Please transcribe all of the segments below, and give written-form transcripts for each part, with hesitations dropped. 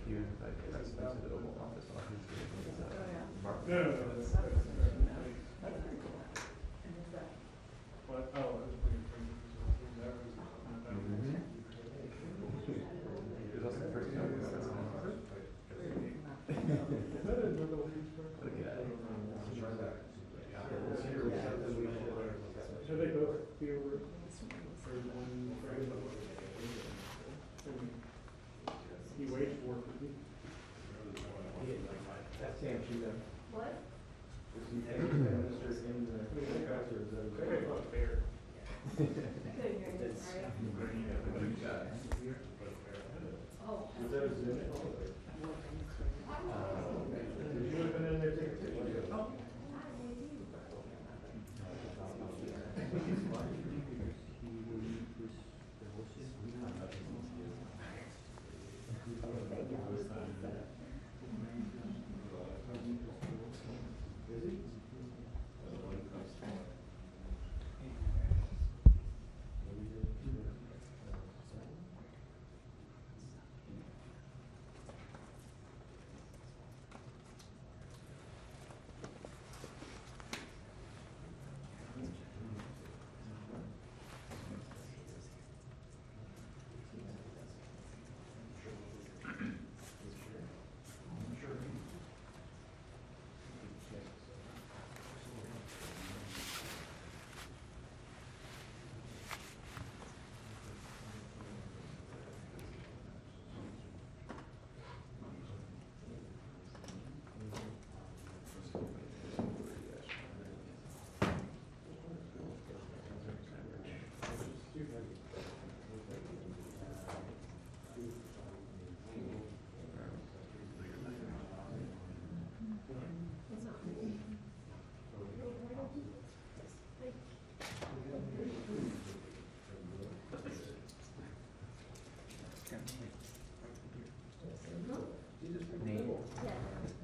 he was like, that's the Oval Office on his mark. No. What? Oh, I was thinking that was It was also the first time we got that song. Should they both be over? He waged war for me. That's Sam Cheatham. What? Is he ex-minister in the helicopter? Okay, fuck, fair. Couldn't hear you, sorry. Oh. Was that a Zoom call? Did you have been in there taking a picture? Oh.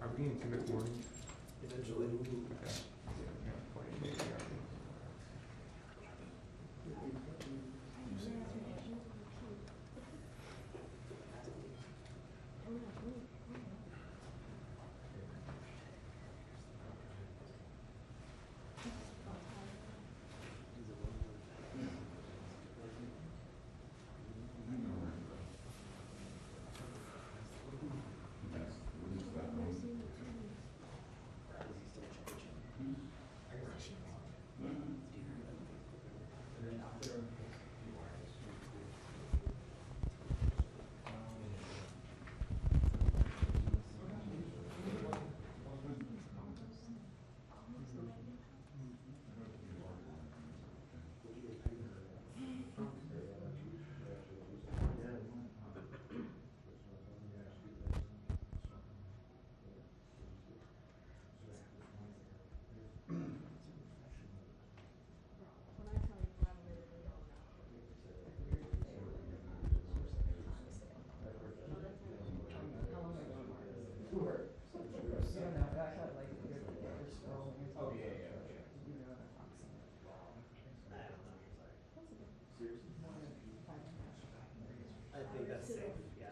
Are we in Tibet morning? Eventually. Okay. I think that's safe, yeah.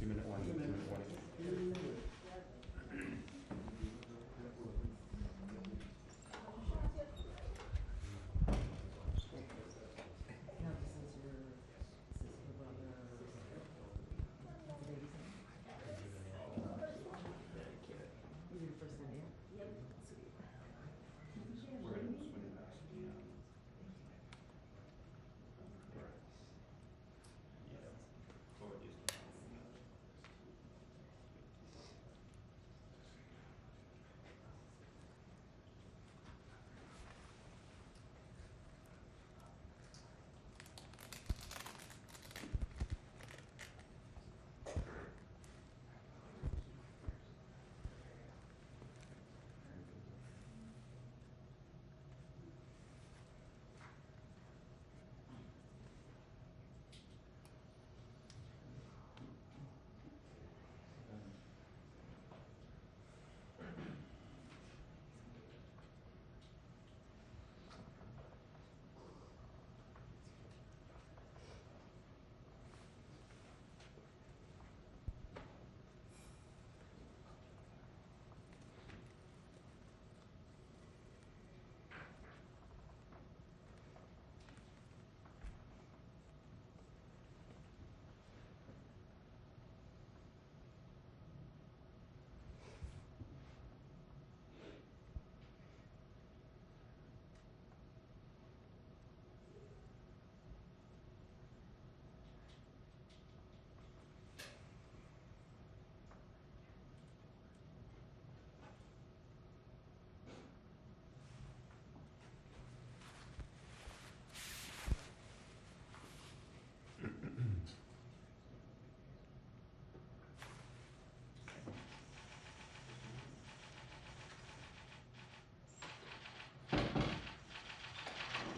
2-minute warning. 2-minute warning.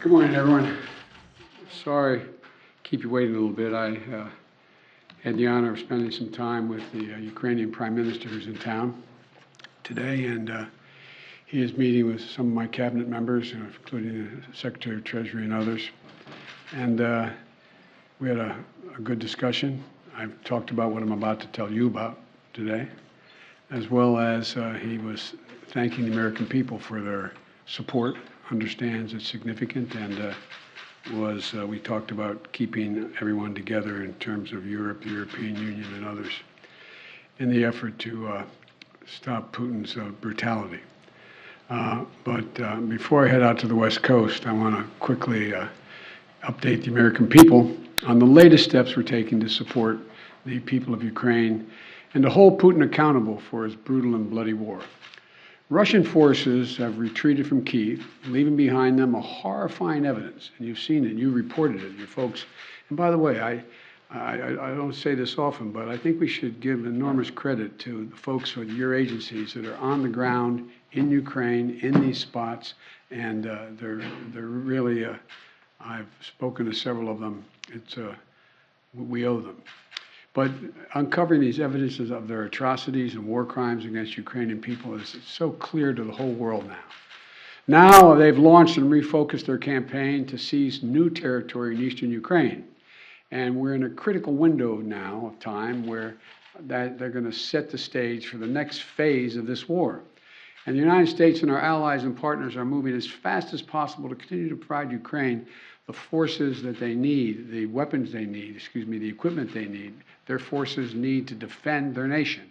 Good morning, everyone. Sorry, keep you waiting a little bit. I had the honor of spending some time with the Ukrainian Prime Minister who's in town today, and he is meeting with some of my cabinet members, including the Secretary of Treasury and others. And we had a good discussion. I've talked about what I'm about to tell you about today, as well as he was thanking the American people for their support, understands it's significant, and we talked about keeping everyone together in terms of Europe, the European Union, and others in the effort to stop Putin's brutality. But before I head out to the West Coast, I want to quickly update the American people on the latest steps we're taking to support the people of Ukraine and to hold Putin accountable for his brutal and bloody war. Russian forces have retreated from Kyiv, leaving behind them a horrifying evidence, and you've seen it, you reported it, your folks. And by the way, I don't say this often, but I think we should give enormous credit to the folks with your agencies that are on the ground in Ukraine, in these spots, and they're really, I've spoken to several of them, we owe them. But uncovering these evidences of their atrocities and war crimes against Ukrainian people is so clear to the whole world now. Now they've launched and refocused their campaign to seize new territory in eastern Ukraine. And we're in a critical window now of time where they're going to set the stage for the next phase of this war. And the United States and our allies and partners are moving as fast as possible to continue to provide Ukraine the forces that they need, the weapons they need, the equipment they need, their forces need to defend their nation.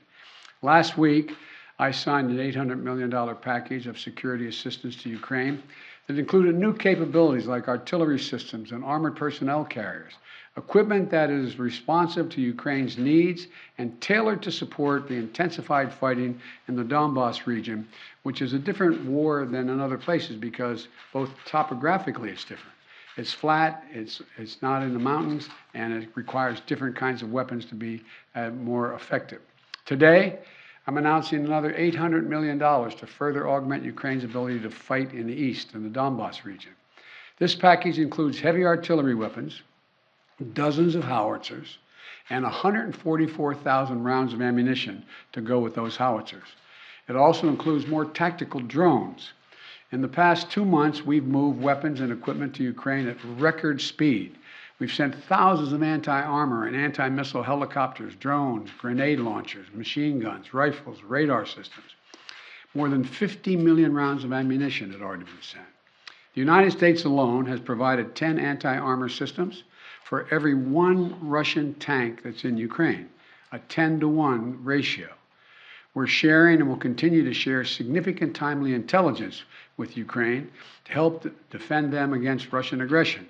Last week, I signed an $800 million package of security assistance to Ukraine that included new capabilities like artillery systems and armored personnel carriers, equipment that is responsive to Ukraine's needs and tailored to support the intensified fighting in the Donbas region, which is a different war than in other places because both topographically it's different. It's flat, it's not in the mountains, and it requires different kinds of weapons to be more effective. Today, I'm announcing another $800 million to further augment Ukraine's ability to fight in the east, in the Donbas region. This package includes heavy artillery weapons, dozens of howitzers, and 144,000 rounds of ammunition to go with those howitzers. It also includes more tactical drones. In the past 2 months, we've moved weapons and equipment to Ukraine at record speed. We've sent thousands of anti-armor and anti-missile helicopters, drones, grenade launchers, machine guns, rifles, radar systems. More than 50 million rounds of ammunition had already been sent. The United States alone has provided 10 anti-armor systems for every one Russian tank that's in Ukraine, a 10-to-1 ratio. We're sharing and will continue to share significant timely intelligence with Ukraine to help defend them against Russian aggression.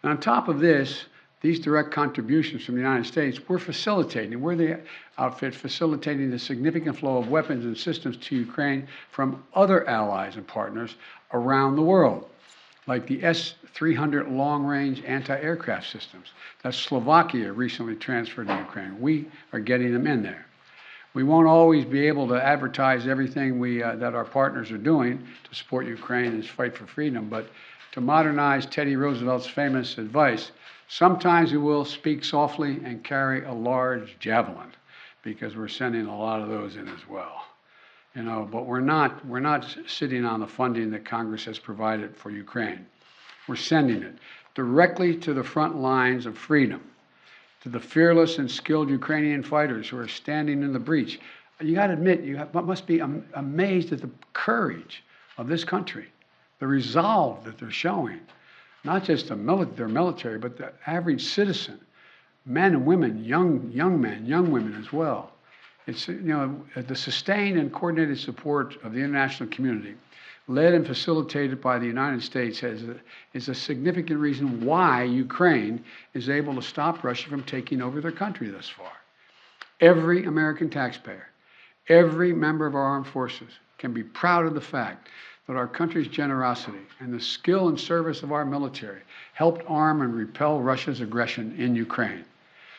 And on top of this, these direct contributions from the United States, we're the outfit facilitating the significant flow of weapons and systems to Ukraine from other allies and partners around the world, like the S-300 long-range anti-aircraft systems that Slovakia recently transferred to Ukraine. We are getting them in there. We won't always be able to advertise everything that our partners are doing to support Ukraine and its fight for freedom, but to modernize Teddy Roosevelt's famous advice, sometimes we will speak softly and carry a large javelin, because we're sending a lot of those in as well. You know, but we're not sitting on the funding that Congress has provided for Ukraine. We're sending it directly to the front lines of freedom, to the fearless and skilled Ukrainian fighters who are standing in the breach. You got to admit, must be amazed at the courage of this country, the resolve that they're showing, not just their military, but the average citizen, men and women, young men, young women as well. It's, you know, the sustained and coordinated support of the international community, led and facilitated by the United States, is a significant reason why Ukraine is able to stop Russia from taking over their country thus far. Every American taxpayer, every member of our armed forces can be proud of the fact that our country's generosity and the skill and service of our military helped arm and repel Russia's aggression in Ukraine,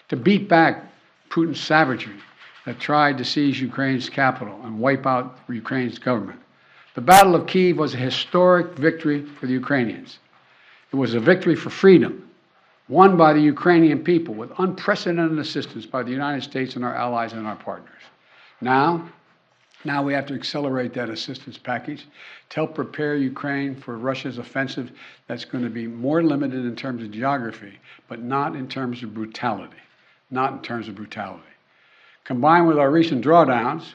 to beat back Putin's savagery that tried to seize Ukraine's capital and wipe out Ukraine's government. The Battle of Kyiv was a historic victory for the Ukrainians. It was a victory for freedom, won by the Ukrainian people with unprecedented assistance by the United States and our allies and our partners. Now we have to accelerate that assistance package to help prepare Ukraine for Russia's offensive that's going to be more limited in terms of geography, but not in terms of brutality. Not in terms of brutality. Combined with our recent drawdowns,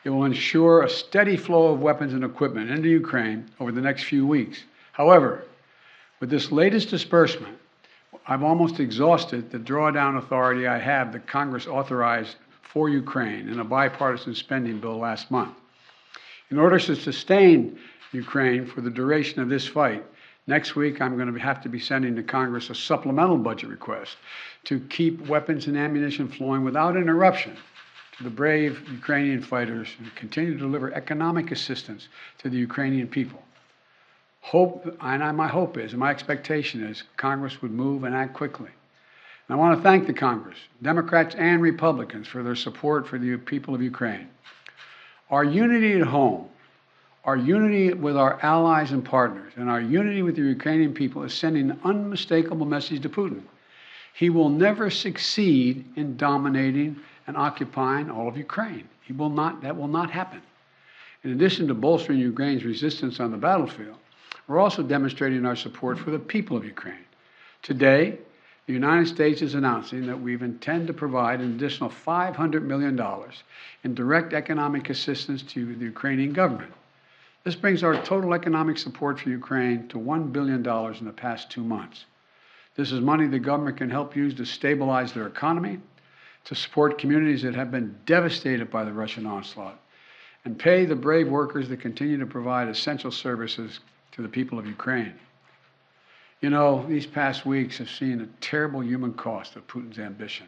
it will ensure a steady flow of weapons and equipment into Ukraine over the next few weeks. However, with this latest disbursement, I've almost exhausted the drawdown authority I have that Congress authorized for Ukraine in a bipartisan spending bill last month. In order to sustain Ukraine for the duration of this fight, next week I'm going to have to be sending to Congress a supplemental budget request to keep weapons and ammunition flowing without interruption to the brave Ukrainian fighters and continue to deliver economic assistance to the Ukrainian people. My hope is, and my expectation is, Congress would move and act quickly. And I want to thank the Congress, Democrats and Republicans, for their support for the people of Ukraine. Our unity at home, our unity with our allies and partners, and our unity with the Ukrainian people is sending an unmistakable message to Putin. He will never succeed in dominating and occupying all of Ukraine. That will not happen. In addition to bolstering Ukraine's resistance on the battlefield, we're also demonstrating our support for the people of Ukraine. Today, the United States is announcing that we intend to provide an additional $500 million in direct economic assistance to the Ukrainian government. This brings our total economic support for Ukraine to $1 billion in the past 2 months. This is money the government can help use to stabilize their economy, to support communities that have been devastated by the Russian onslaught, and pay the brave workers that continue to provide essential services to the people of Ukraine. You know, these past weeks have seen a terrible human cost of Putin's ambition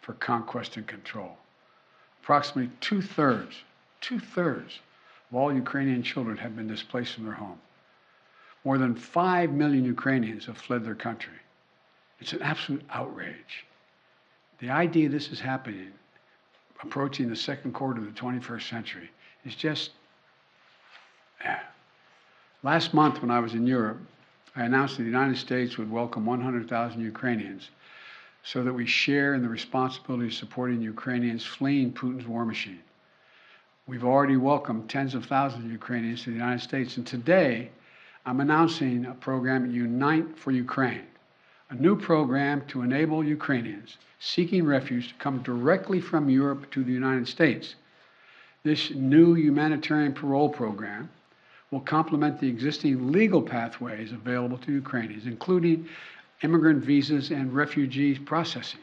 for conquest and control. Approximately two-thirds of all Ukrainian children have been displaced from their home. More than 5 million Ukrainians have fled their country. It's an absolute outrage. The idea this is happening, approaching the second quarter of the 21st century, is just, Last month when I was in Europe, I announced that the United States would welcome 100,000 Ukrainians so that we share in the responsibility of supporting Ukrainians fleeing Putin's war machine. We've already welcomed tens of thousands of Ukrainians to the United States, and today I'm announcing a program, Unite for Ukraine, a new program to enable Ukrainians seeking refuge to come directly from Europe to the United States. This new humanitarian parole program will complement the existing legal pathways available to Ukrainians, including immigrant visas and refugees processing.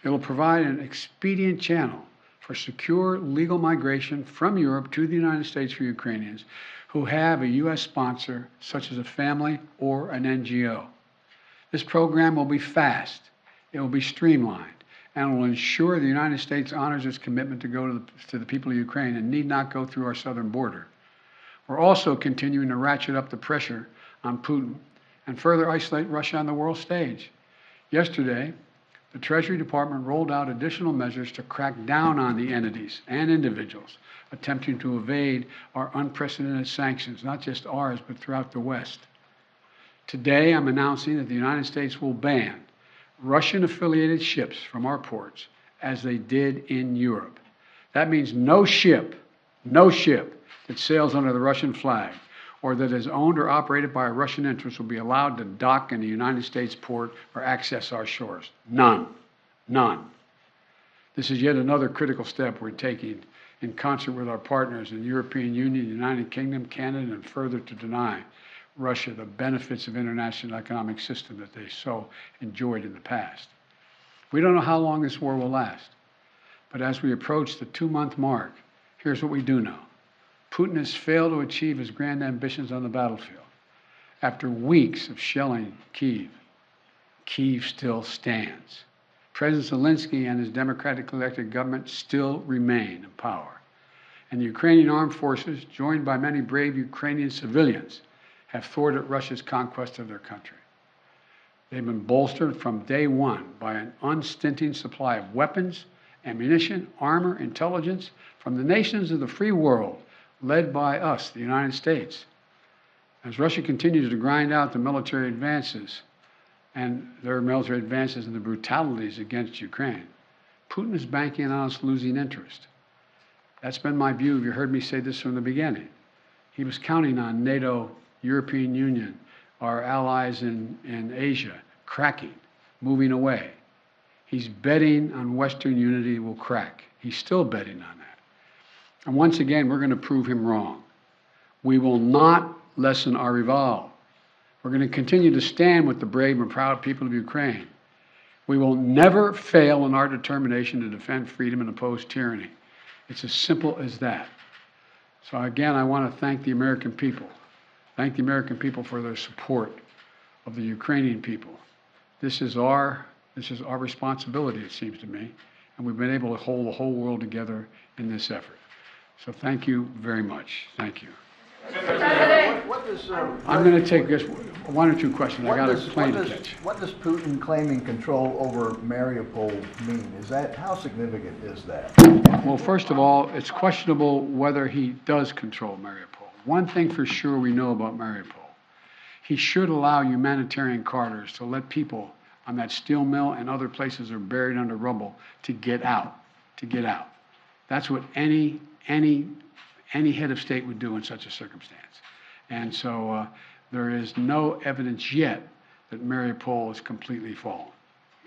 It will provide an expedient channel for secure legal migration from Europe to the United States for Ukrainians who have a U.S. sponsor, such as a family or an NGO. This program will be fast, it will be streamlined, and will ensure the United States honors its commitment to go to the people of Ukraine and need not go through our southern border. We're also continuing to ratchet up the pressure on Putin and further isolate Russia on the world stage. Yesterday, the Treasury Department rolled out additional measures to crack down on the entities and individuals attempting to evade our unprecedented sanctions, not just ours, but throughout the West. Today, I'm announcing that the United States will ban Russian-affiliated ships from our ports, as they did in Europe. That means no ship that sails under the Russian flag or that is owned or operated by a Russian interest will be allowed to dock in the United States port or access our shores. None. None. This is yet another critical step we're taking in concert with our partners in the European Union, the United Kingdom, Canada, and further to deny Russia the benefits of international economic system that they so enjoyed in the past. We don't know how long this war will last, but as we approach the 2-month mark, here's what we do know. Putin has failed to achieve his grand ambitions on the battlefield. After weeks of shelling Kyiv, Kyiv still stands. President Zelensky and his democratically elected government still remain in power. And the Ukrainian armed forces, joined by many brave Ukrainian civilians, have thwarted Russia's conquest of their country. They've been bolstered from day one by an unstinting supply of weapons, ammunition, armor, intelligence from the nations of the free world, led by us, the United States. As Russia continues to grind out the military advances and the brutalities against Ukraine, Putin is banking on us losing interest. That's been my view. You heard me say this from the beginning. He was counting on NATO, European Union, our allies in Asia, cracking, moving away. He's betting on Western unity will crack. He's still betting on that. And once again, we're going to prove him wrong. We will not lessen our resolve. We're going to continue to stand with the brave and proud people of Ukraine. We will never fail in our determination to defend freedom and oppose tyranny. It's as simple as that. So again, I want to thank the American people. Thank the American people for their support of the Ukrainian people. This is our responsibility, it seems to me, and we've been able to hold the whole world together in this effort. So thank you very much. Thank you. I'm going to take just one or two questions. I got a plane to catch. What does Putin claiming control over Mariupol mean? How significant is that? Well, first of all, it's questionable whether he does control Mariupol. One thing for sure we know about Mariupol. He should allow humanitarian corridors to let people on that steel mill and other places that are buried under rubble to get out. That's what any head of state would do in such a circumstance. And so there is no evidence yet that Mariupol is completely fallen.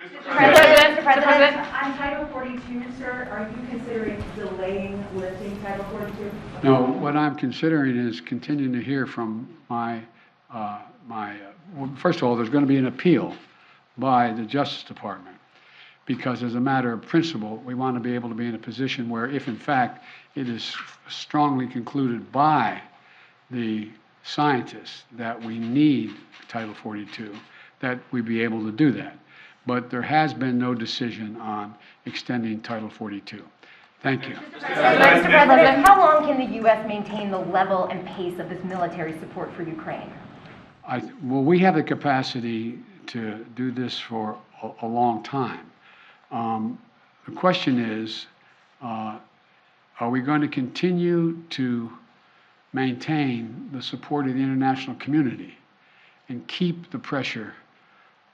Mr. President. On Title 42, sir, are you considering delaying lifting Title 42? No, what I'm considering is continuing to hear from well, first of all, there's going to be an appeal by the Justice Department, because as a matter of principle, we want to be able to be in a position where if in fact it is strongly concluded by the scientists that we need Title 42, that we be able to do that. But there has been no decision on extending Title 42. Thank you. Mr. President, how long can the U.S. maintain the level and pace of this military support for Ukraine? Well, we have the capacity to do this for a long time. The question is, are we going to continue to maintain the support of the international community and keep the pressure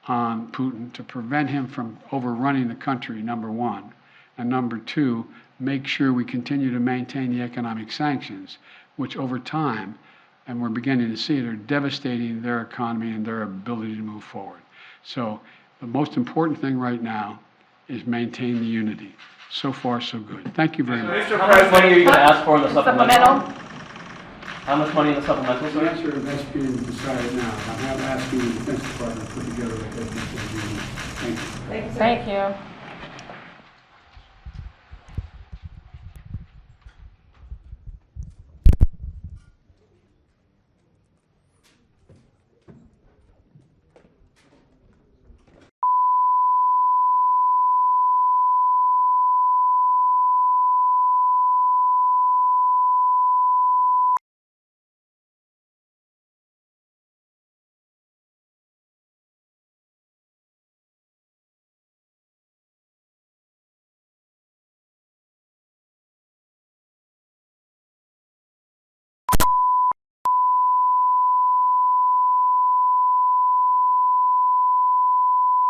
on Putin to prevent him from overrunning the country, number one, and number two, make sure we continue to maintain the economic sanctions, which over time, and we're beginning to see it, are devastating their economy and their ability to move forward. So the most important thing right now is maintain the unity. So far, so good. Thank you very much. How much money are you going to ask for in the supplemental? Supplemental? How much money in the supplemental, The sir? answer that's being decided now. I'm not asking the Defense Department to put together a head. Thank you. Thank you, sir. Thank you.